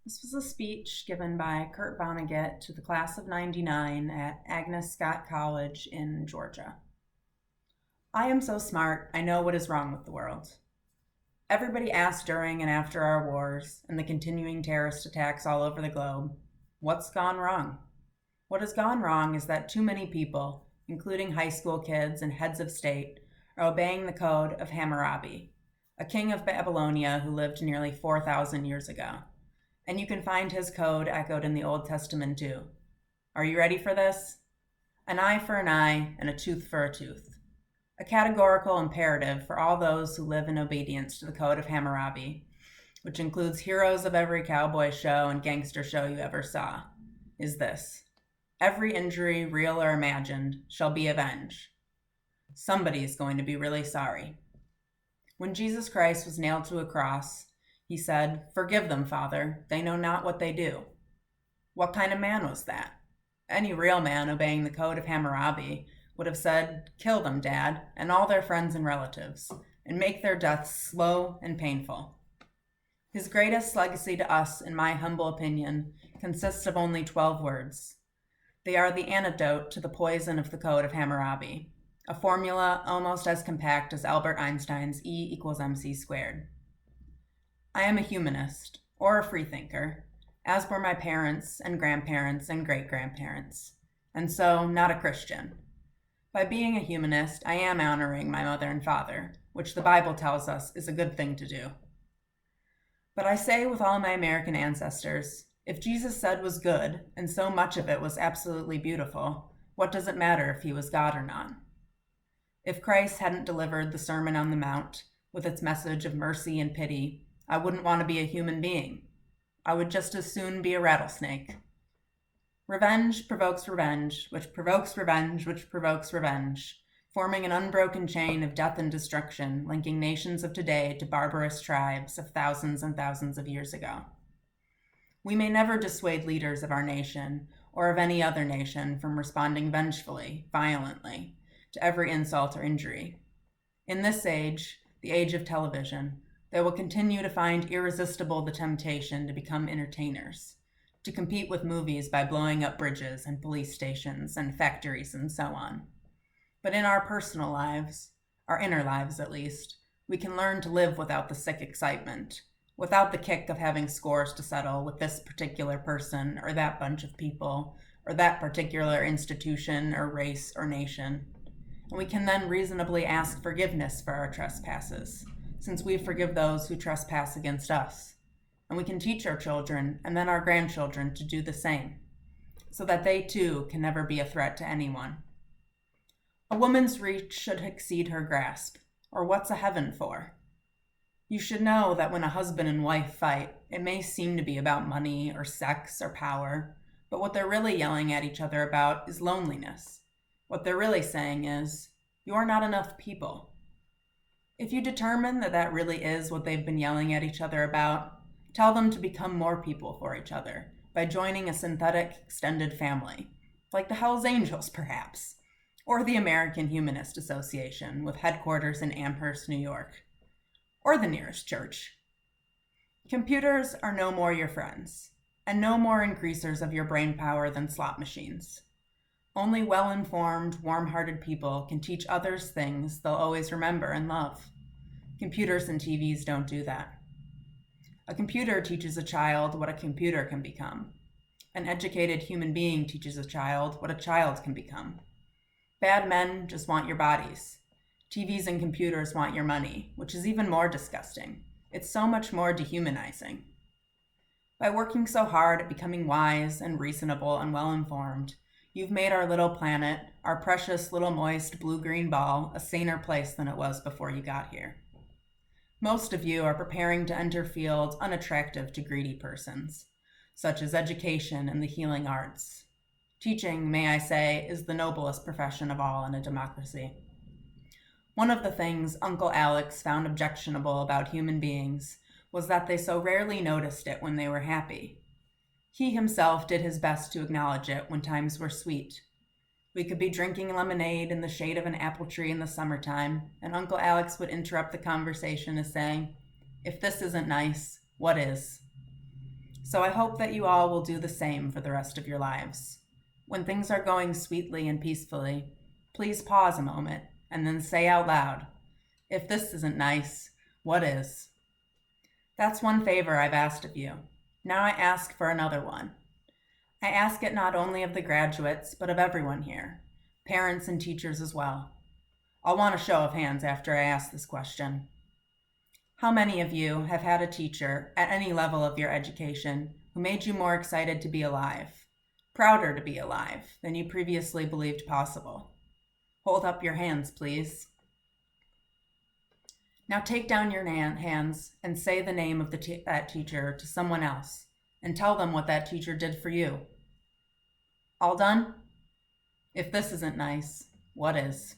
This was a speech given by Kurt Vonnegut to the class of '99 at Agnes Scott College in Georgia. I am so smart, I know what is wrong with the world. Everybody asks during and after our wars and the continuing terrorist attacks all over the globe, what's gone wrong? What has gone wrong is that too many people, including high school kids and heads of state, are obeying the code of Hammurabi, a king of Babylonia who lived nearly 4,000 years ago. And you can find his code echoed in the Old Testament too. Are you ready for this? An eye for an eye and a tooth for a tooth. A categorical imperative for all those who live in obedience to the code of Hammurabi, which includes heroes of every cowboy show and gangster show you ever saw, is this: every injury, real or imagined, shall be avenged. Somebody is going to be really sorry. When Jesus Christ was nailed to a cross, he said, "Forgive them, Father, they know not what they do." What kind of man was that? Any real man obeying the code of Hammurabi would have said, "Kill them, Dad, and all their friends and relatives, and make their deaths slow and painful." His greatest legacy to us, in my humble opinion, consists of only 12 words. They are the antidote to the poison of the code of Hammurabi, a formula almost as compact as Albert Einstein's E=mc². I am a humanist, or a freethinker, as were my parents and grandparents and great-grandparents, and so not a Christian. By being a humanist, I am honoring my mother and father, which the Bible tells us is a good thing to do. But I say with all my American ancestors, if Jesus said was good, and so much of it was absolutely beautiful, what does it matter if he was God or not? If Christ hadn't delivered the Sermon on the Mount with its message of mercy and pity, I wouldn't want to be a human being. I would just as soon be a rattlesnake. Revenge provokes revenge, which provokes revenge, which provokes revenge, forming an unbroken chain of death and destruction, linking nations of today to barbarous tribes of thousands and thousands of years ago. We may never dissuade leaders of our nation, or of any other nation, from responding vengefully, violently, to every insult or injury. In this age, the age of television, they will continue to find irresistible the temptation to become entertainers, to compete with movies by blowing up bridges and police stations and factories and so on. But in our personal lives, our inner lives at least, we can learn to live without the sick excitement, without the kick of having scores to settle with this particular person or that bunch of people, or that particular institution or race or nation. And we can then reasonably ask forgiveness for our trespasses, since we forgive those who trespass against us. And we can teach our children and then our grandchildren to do the same, so that they too can never be a threat to anyone. A woman's reach should exceed her grasp, or what's a heaven for? You should know that when a husband and wife fight, it may seem to be about money or sex or power, but what they're really yelling at each other about is loneliness. What they're really saying is, "You're not enough people." If you determine that that really is what they've been yelling at each other about, tell them to become more people for each other by joining a synthetic extended family, like the Hells Angels perhaps, or the American Humanist Association with headquarters in Amherst, New York, or the nearest church. Computers are no more your friends, and no more increasers of your brain power than slot machines. Only well-informed, warm-hearted people can teach others things they'll always remember and love. Computers and TVs don't do that. A computer teaches a child what a computer can become. An educated human being teaches a child what a child can become. Bad men just want your bodies. TVs and computers want your money, which is even more disgusting. It's so much more dehumanizing. By working so hard at becoming wise and reasonable and well-informed, you've made our little planet, our precious little moist blue-green ball, a saner place than it was before you got here. Most of you are preparing to enter fields unattractive to greedy persons, such as education and the healing arts. Teaching, may I say, is the noblest profession of all in a democracy. One of the things Uncle Alex found objectionable about human beings was that they so rarely noticed it when they were happy. He himself did his best to acknowledge it when times were sweet. We could be drinking lemonade in the shade of an apple tree in the summertime, and Uncle Alex would interrupt the conversation as saying, "If this isn't nice, what is?" So I hope that you all will do the same for the rest of your lives. When things are going sweetly and peacefully, please pause a moment and then say out loud, "If this isn't nice, what is?" That's one favor I've asked of you. Now I ask for another one. I ask it not only of the graduates, but of everyone here, parents and teachers as well. I'll want a show of hands after I ask this question. How many of you have had a teacher at any level of your education who made you more excited to be alive, prouder to be alive than you previously believed possible? Hold up your hands, please. Now take down your hands and say the name of that teacher to someone else and tell them what that teacher did for you. All done? If this isn't nice, what is?